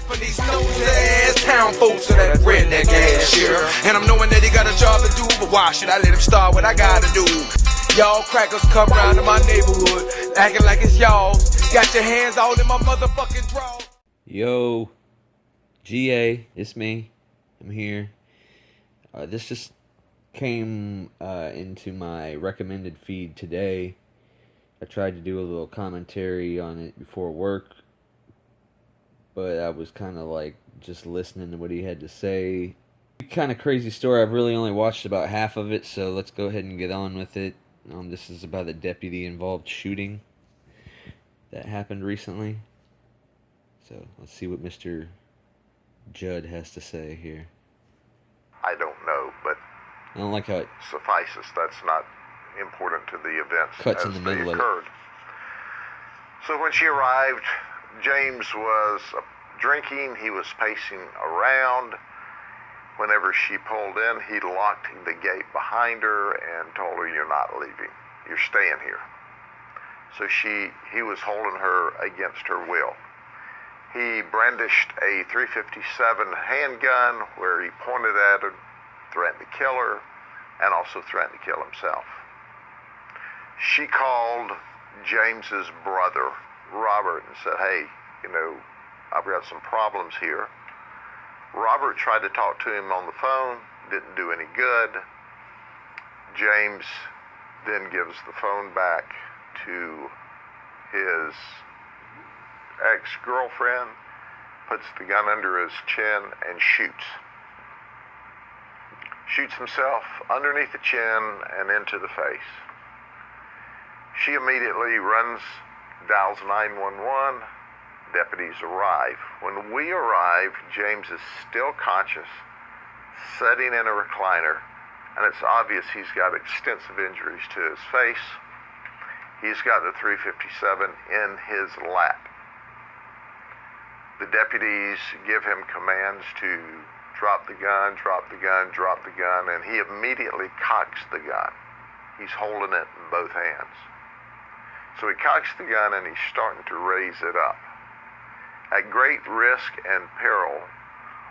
For these nosy-ass town folks of that redneck ass sheriff. And I'm knowing that he got a job to do, but why should I let him start what I gotta do? Y'all crackers come round to my neighborhood, acting like it's y'all's. Got your hands all in my motherfucking draw. Yo, GA, it's me. I'm here. This just came into my recommended feed today. I tried to do a little commentary on it before work, but I was kind of like just listening to what he had to say. Kind of crazy story. I've really only watched about half of it, so let's go ahead and get on with it. This is about a deputy-involved shooting that happened recently. So let's see what Mr. Judd has to say here. I don't know, but I don't like how it suffices. That's not important to the events cuts as in the they middle occurred. So when she arrived, James was drinking. He was pacing around. Whenever she pulled in, he locked the gate behind her and told her, "You're not leaving. You're staying here." So he was holding her against her will. He brandished a .357 handgun where he pointed at her, threatened to kill her, and also threatened to kill himself. She called James's brother, Robert, and said, "Hey, I've got some problems here." Robert tried to talk to him on the phone, didn't do any good. James then gives the phone back to his ex-girlfriend, puts the gun under his chin, and shoots. Shoots himself underneath the chin and into the face. She immediately dials 911. Deputies arrive. When we arrive, James is still conscious, sitting in a recliner, and it's obvious he's got extensive injuries to his face. He's got the .357 in his lap. The deputies give him commands to drop the gun, drop the gun, drop the gun, and he immediately cocks the gun. He's holding it in both hands. So he cocks the gun and he's starting to raise it up. At great risk and peril,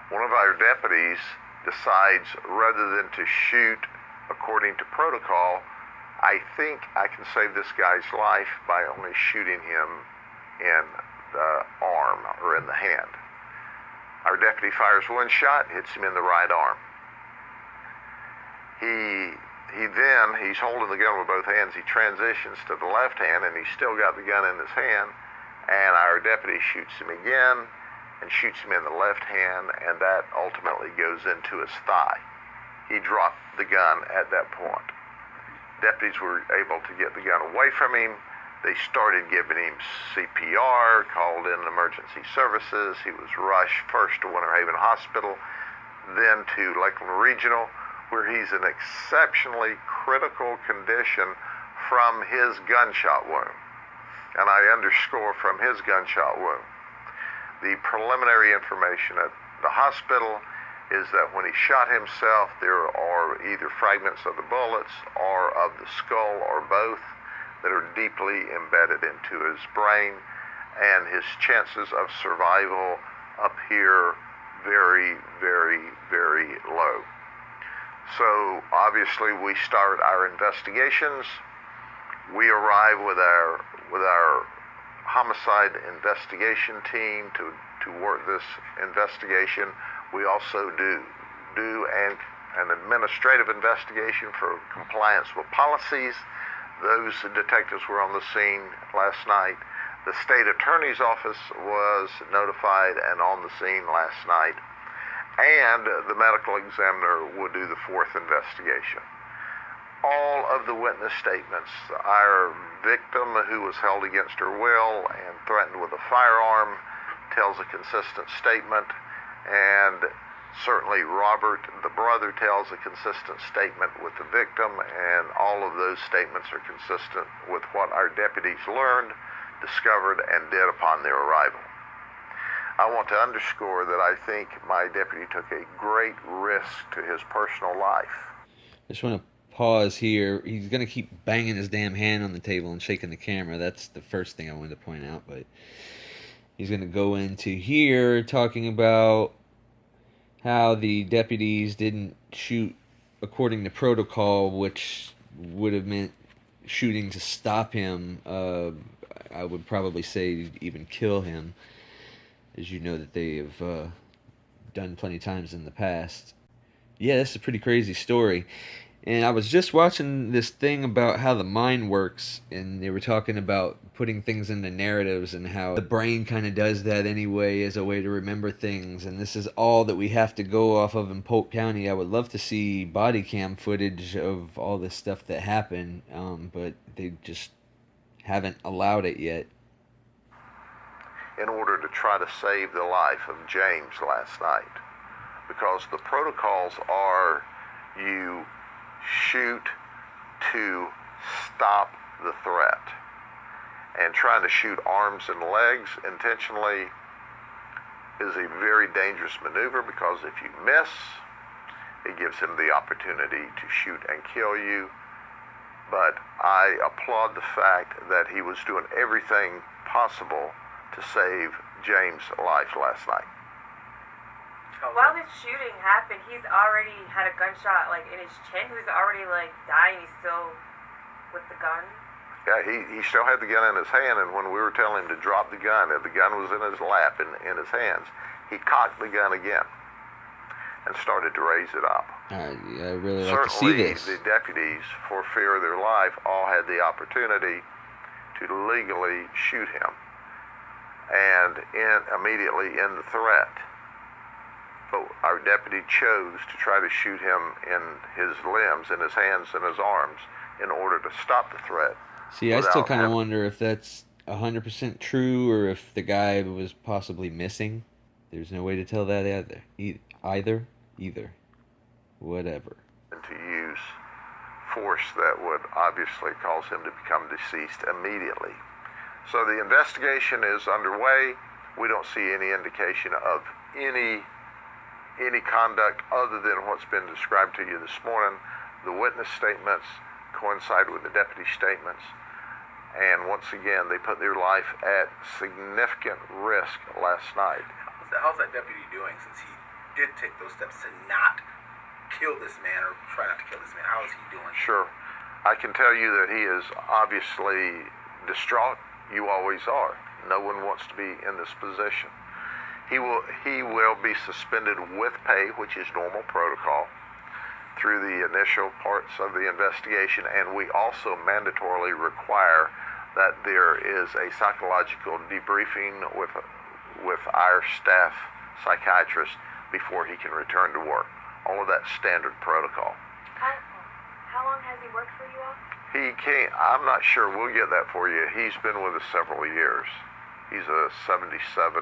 one of our deputies decides, rather than to shoot according to protocol, I think I can save this guy's life by only shooting him in the arm or in the hand. Our deputy fires one shot, hits him in the right arm. He's holding the gun with both hands. He transitions to the left hand, and he's still got the gun in his hand. And our deputy shoots him again and shoots him in the left hand, and that ultimately goes into his thigh. He dropped the gun at that point. Deputies were able to get the gun away from him. They started giving him CPR, called in emergency services. He was rushed first to Winter Haven Hospital, then to Lakeland Regional, where he's in exceptionally critical condition from his gunshot wound. And I underscore, from his gunshot wound. The preliminary information at the hospital is that when he shot himself, there are either fragments of the bullets or of the skull or both that are deeply embedded into his brain, and his chances of survival appear very, very, very low. So obviously we start our investigations. We arrive with our homicide investigation team to work this investigation. We also do an administrative investigation for compliance with policies. Those detectives were on the scene last night. The state attorney's office was notified and on the scene last night. And the medical examiner will do the fourth investigation. All of the witness statements, our victim, who was held against her will and threatened with a firearm, tells a consistent statement, and certainly Robert, the brother, tells a consistent statement with the victim, and all of those statements are consistent with what our deputies learned, discovered, and did upon their arrival. I want to underscore that I think my deputy took a great risk to his personal life. I just want to pause here. He's going to keep banging his damn hand on the table and shaking the camera. That's the first thing I wanted to point out. But He's going to go into here talking about how the deputies didn't shoot according to protocol, which would have meant shooting to stop him. I would probably say even kill him, as you know that they have done plenty of times in the past. Yeah, that's a pretty crazy story. And I was just watching this thing about how the mind works, and they were talking about putting things into narratives and how the brain kind of does that anyway as a way to remember things. And this is all that we have to go off of in Polk County. I would love to see body cam footage of all this stuff that happened, but they just haven't allowed it yet. In order to try to save the life of James last night, because the protocols are you shoot to stop the threat, and trying to shoot arms and legs intentionally is a very dangerous maneuver, because if you miss, it gives him the opportunity to shoot and kill you. But I applaud the fact that he was doing everything possible to save James' life last night. While this shooting happened, he's already had a gunshot like in his chin. He was already like dying. He's still with the gun. Yeah, he still had the gun in his hand, and when we were telling him to drop the gun was in his lap in his hands, he cocked the gun again and started to raise it up. I really like to see this. Certainly, the deputies, for fear of their life, all had the opportunity to legally shoot him, and immediately end the threat. But our deputy chose to try to shoot him in his limbs, in his hands and his arms, in order to stop the threat. See, I still kind of wonder if that's 100% true, or if the guy was possibly missing. There's no way to tell that either. Whatever. And to use force that would obviously cause him to become deceased immediately. So the investigation is underway. We don't see any indication of any conduct other than what's been described to you this morning. The witness statements coincide with the deputy statements, and once again they put their life at significant risk last night. How's that deputy doing, since he did take those steps to not kill this man, or try not to kill this man? How is he doing? Sure. I can tell you that he is obviously distraught. You always are. No one wants to be in this position. He will be suspended with pay, which is normal protocol, through the initial parts of the investigation, and we also mandatorily require that there is a psychological debriefing with our staff psychiatrist before he can return to work. All of that standard protocol. How long has he worked for you all? He can't, I'm not sure, we'll get that for you. He's been with us several years. He's a 77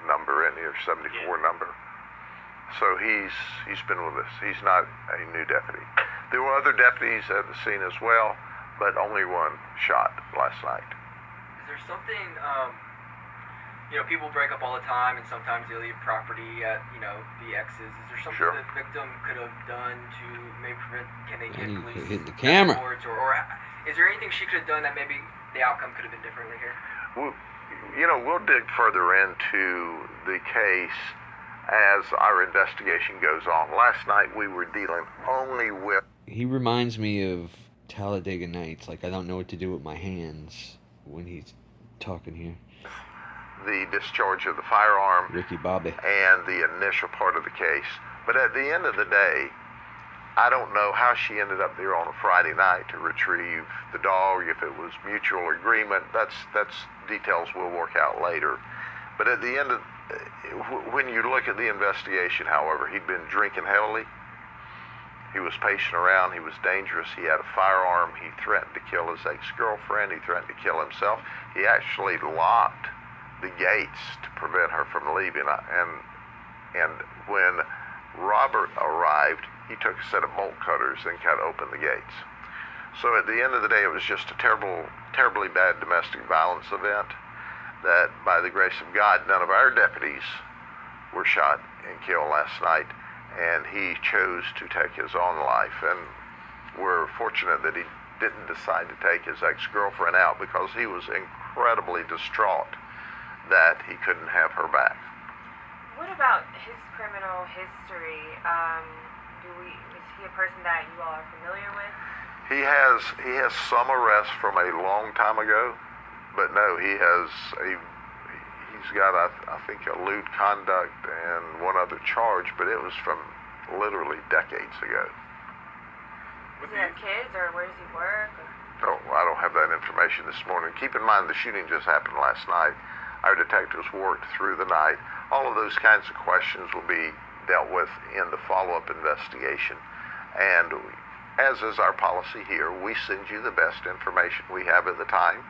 number in here, 74 number. So he's been with us. He's not a new deputy. There were other deputies at the scene as well, but only one shot last night. Is there something, people break up all the time, and sometimes they leave property at, the exes. Is there something that the victim could have done to maybe prevent, can they get police hitting the camera? Or is there anything she could have done that maybe the outcome could have been differently here? We'll dig further into the case as our investigation goes on. Last night we were dealing only with... He reminds me of Talladega Nights, like I don't know what to do with my hands when he's talking here. The discharge of the firearm, Ricky Bobby, and the initial part of the case. But at the end of the day, I don't know how she ended up there on a Friday night to retrieve the dog, if it was mutual agreement. That's details we'll work out later. But at the end of, when you look at the investigation, however, he'd been drinking heavily. He was pacing around. He was dangerous. He had a firearm. He threatened to kill his ex-girlfriend. He threatened to kill himself. He actually locked the gates to prevent her from leaving. And when Robert arrived, he took a set of bolt cutters and cut open the gates. So at the end of the day, it was just a terribly bad domestic violence event that, by the grace of God, none of our deputies were shot and killed last night, and he chose to take his own life. And we're fortunate that he didn't decide to take his ex-girlfriend out, because he was incredibly distraught that he couldn't have her back. What about his criminal history? Is he a person that you all are familiar with? He has some arrests from a long time ago, but no, he's got I think a lewd conduct and one other charge, but it was from literally decades ago. Does he have kids, or where does he work? Oh, I don't have that information this morning. Keep in mind the shooting just happened last night. Our detectives worked through the night. All of those kinds of questions will be dealt with in the follow-up investigation. And as is our policy here, we send you the best information we have at the time.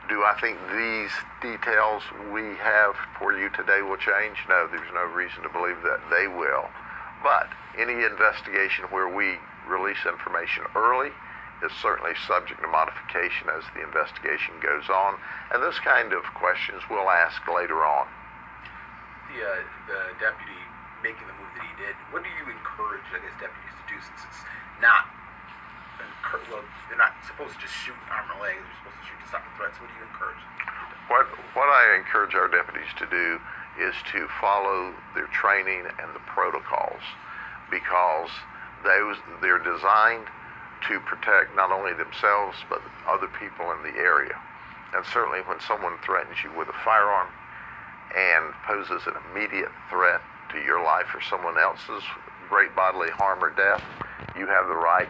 Do I think these details we have for you today will change? No, there's no reason to believe that they will. But any investigation where we release information early is certainly subject to modification as the investigation goes on. And those kind of questions we'll ask later on. The deputy making the move that he did, what do you encourage, I guess, deputies to do, since it's not, well, they're not supposed to just shoot arm or leg, they're supposed to shoot to stop the threats. What do you encourage? What I encourage our deputies to do is to follow their training and the protocols, because they're designed to protect not only themselves but other people in the area. And certainly when someone threatens you with a firearm and poses an immediate threat to your life or someone else's, great bodily harm or death, you have the right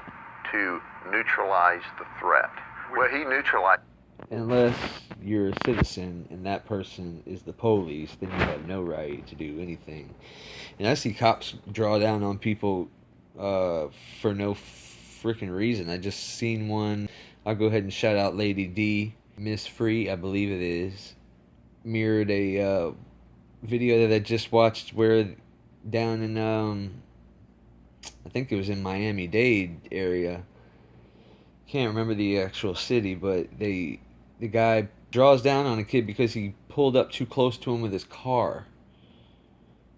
to neutralize the threat. Well, he neutralized. Unless you're a citizen and that person is the police, then you have no right to do anything. And I see cops draw down on people for no freaking reason. I just seen one. I'll go ahead and shout out Lady D, Miss Free, I believe it is, mirrored a video that I just watched where down in I think it was in Miami-Dade area. Can't remember the actual city, but the guy draws down on a kid because he pulled up too close to him with his car,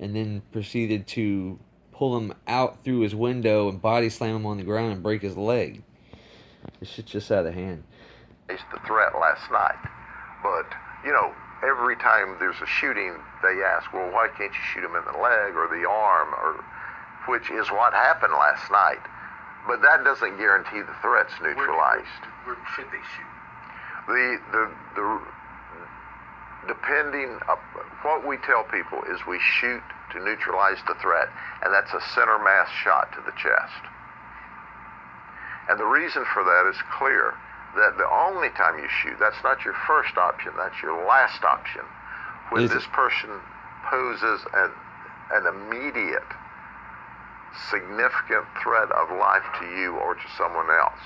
and then proceeded to pull him out through his window and body slam him on the ground and break his leg. This shit's just out of hand. It's the threat last night, but every time there's a shooting, they ask, well, why can't you shoot him in the leg or the arm, or which is what happened last night. But that doesn't guarantee the threat's neutralized. Where should they shoot? Depending, what we tell people is we shoot to neutralize the threat, and that's a center mass shot to the chest. And the reason for that is clear, that the only time you shoot, that's not your first option, that's your last option. When this person poses an immediate, significant threat of life to you or to someone else.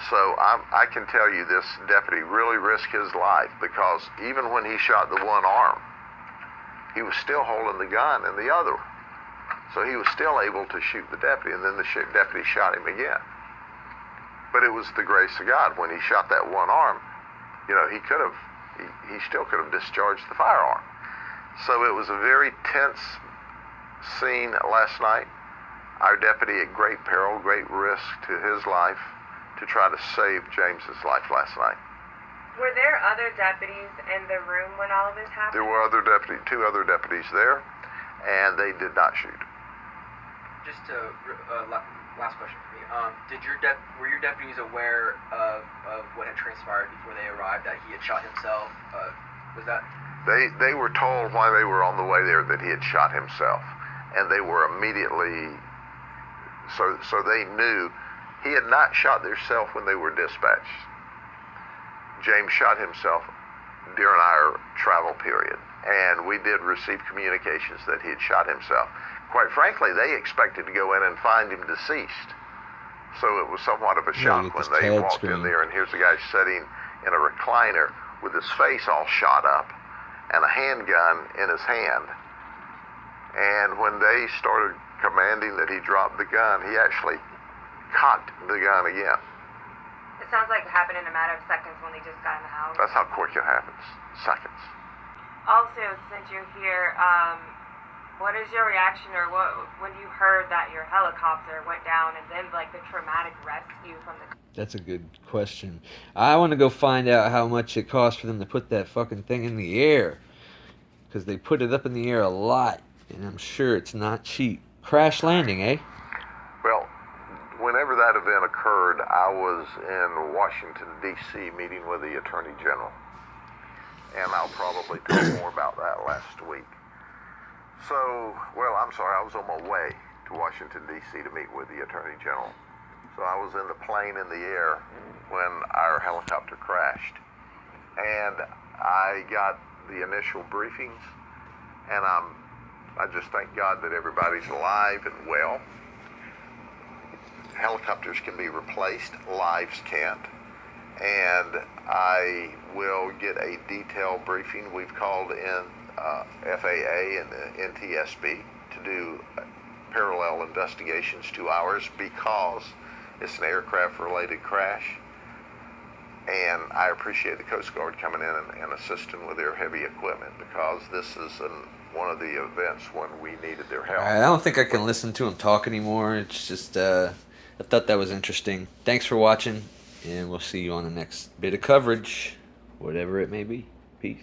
So I can tell you this deputy really risked his life, because even when he shot the one arm, he was still holding the gun in the other. So he was still able to shoot the deputy, and then the deputy shot him again. But it was the grace of God. When he shot that one arm, he still could have discharged the firearm. So it was a very tense scene last night. Our deputy at great peril, great risk to his life, to try to save James's life last night. Were there other deputies in the room when all of this happened? There were two other deputies there, and they did not shoot. Just last question for me. Were your deputies aware of what had transpired before they arrived, that he had shot himself? Was that? They were told while they were on the way there that he had shot himself, and they were immediately, so they knew he had not shot himself when they were dispatched. James shot himself during our travel period, and we did receive communications that he had shot himself. Quite frankly, they expected to go in and find him deceased. So it was somewhat of a shock when they walked in there, and here's a guy sitting in a recliner with his face all shot up and a handgun in his hand. And when they started commanding that he drop the gun, he actually cocked the gun again. It sounds like it happened in a matter of seconds when they just got in the house. That's how quick it happens. Seconds. Also, since you're here, what is your reaction, or when you heard that your helicopter went down, and then the traumatic rescue from the... That's a good question. I want to go find out how much it cost for them to put that fucking thing in the air. because they put it up in the air a lot, and I'm sure it's not cheap. Crash landing, eh? Well, whenever that event occurred, I was in Washington, D.C., meeting with the Attorney General. And I'll probably talk more about that last week. So, well, I'm sorry, I was on my way to Washington, D.C. to meet with the Attorney General. So I was in the plane in the air when our helicopter crashed. And I got the initial briefings, and I just thank God that everybody's alive and well. Helicopters can be replaced, lives can't. And I will get a detailed briefing. We've called in FAA and the NTSB to do parallel investigations to ours because it's an aircraft-related crash. And I appreciate the Coast Guard coming in and assisting with their heavy equipment because this is one of the events when we needed their help. I don't think I can listen to him talk anymore. It's just, I thought that was interesting. Thanks for watching, and we'll see you on the next bit of coverage, whatever it may be. Peace.